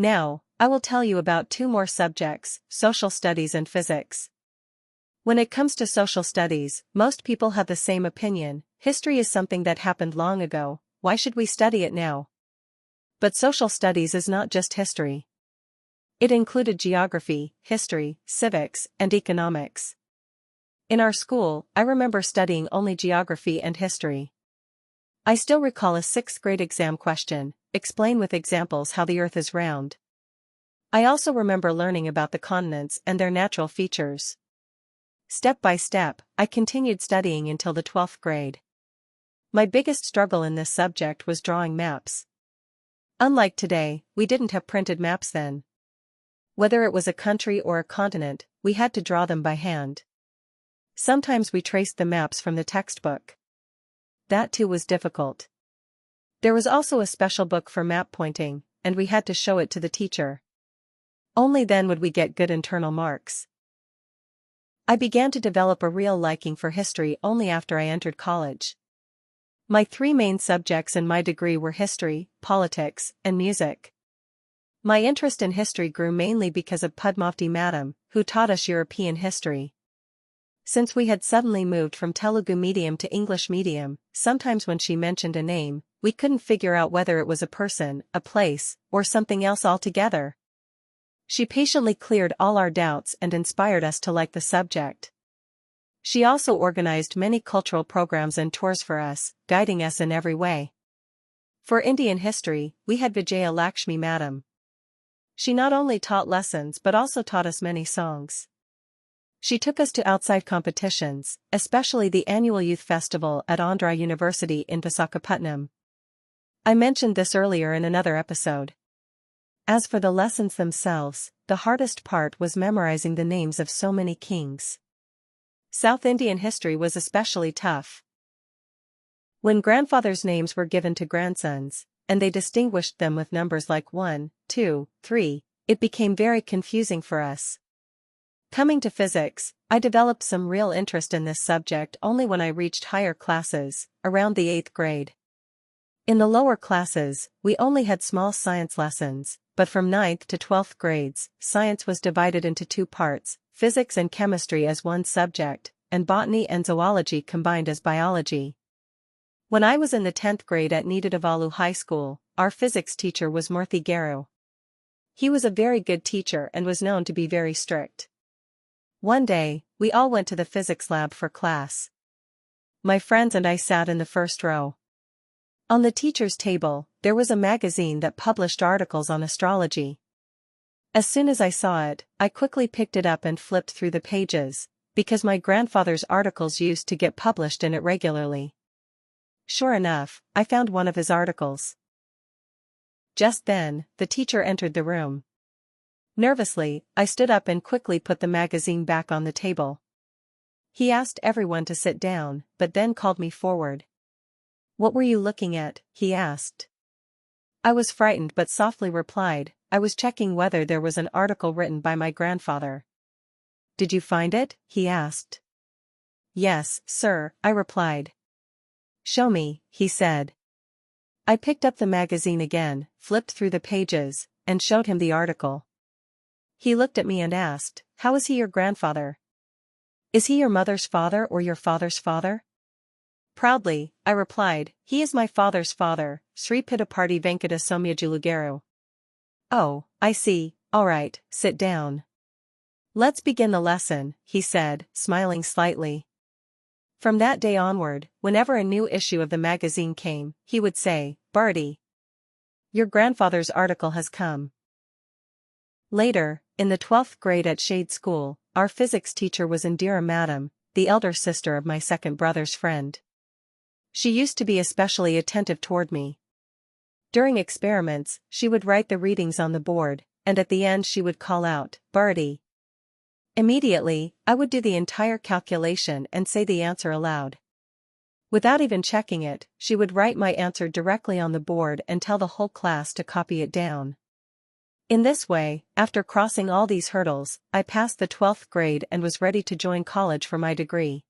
Now, I will tell you about two more subjects, social studies and physics. When it comes to social studies, most people have the same opinion: history is something that happened long ago, why should we study it now? But social studies is not just history. It included geography, history, civics, and economics. In our school, I remember studying only geography and history. I still recall a 6th grade exam question: explain with examples how the Earth is round. I also remember learning about the continents and their natural features. Step by step, I continued studying until the 12th grade. My biggest struggle in this subject was drawing maps. Unlike today, we didn't have printed maps then. Whether it was a country or a continent, we had to draw them by hand. Sometimes we traced the maps from the textbook. That too was difficult. There was also a special book for map pointing, and we had to show it to the teacher. Only then would we get good internal marks. I began to develop a real liking for history only after I entered college. My 3 main subjects in my degree were history, politics, and music. My interest in history grew mainly because of Padmavati Madam, who taught us European history. Since we had suddenly moved from Telugu medium to English medium, sometimes when she mentioned a name, we couldn't figure out whether it was a person, a place, or something else altogether. She patiently cleared all our doubts and inspired us to like the subject. She also organized many cultural programs and tours for us, guiding us in every way. For Indian history, we had Vijaya Lakshmi Madam. She not only taught lessons but also taught us many songs. She took us to outside competitions, especially the annual youth festival at Andhra University in Visakhapatnam. I mentioned this earlier in another episode. As for the lessons themselves, the hardest part was memorizing the names of so many kings. South Indian history was especially tough. When grandfathers' names were given to grandsons, and they distinguished them with numbers like 1, 2, 3, it became very confusing for us. Coming to physics, I developed some real interest in this subject only when I reached higher classes, around the 8th grade. In the lower classes, we only had small science lessons, but from 9th to 12th grades, science was divided into 2 parts, physics and chemistry as one subject, and botany and zoology combined as biology. When I was in the 10th grade at Nidadavalu High School, our physics teacher was Murthy Garu. He was a very good teacher and was known to be very strict. One day, we all went to the physics lab for class. My friends and I sat in the first row. On the teacher's table, there was a magazine that published articles on astrology. As soon as I saw it, I quickly picked it up and flipped through the pages, because my grandfather's articles used to get published in it regularly. Sure enough, I found one of his articles. Just then, the teacher entered the room. Nervously, I stood up and quickly put the magazine back on the table. He asked everyone to sit down, but then called me forward. "What were you looking at?" he asked. I was frightened but softly replied, "I was checking whether there was an article written by my grandfather." "Did you find it?" he asked. "Yes, sir," I replied. "Show me," he said. I picked up the magazine again, flipped through the pages, and showed him the article. He looked at me and asked, "How is he your grandfather? Is he your mother's father or your father's father?" Proudly, I replied, "He is my father's father, Sri Pittaparti Venkata Somyajulugaru." "Oh, I see, alright, sit down. Let's begin the lesson," he said, smiling slightly. From that day onward, whenever a new issue of the magazine came, he would say, "Bharti, your grandfather's article has come." Later, in the 12th grade at Shade School, our physics teacher was Indira Madam, the elder sister of my second brother's friend. She used to be especially attentive toward me. During experiments, she would write the readings on the board, and at the end she would call out, "Bharti." Immediately, I would do the entire calculation and say the answer aloud. Without even checking it, she would write my answer directly on the board and tell the whole class to copy it down. In this way, after crossing all these hurdles, I passed the 12th grade and was ready to join college for my degree.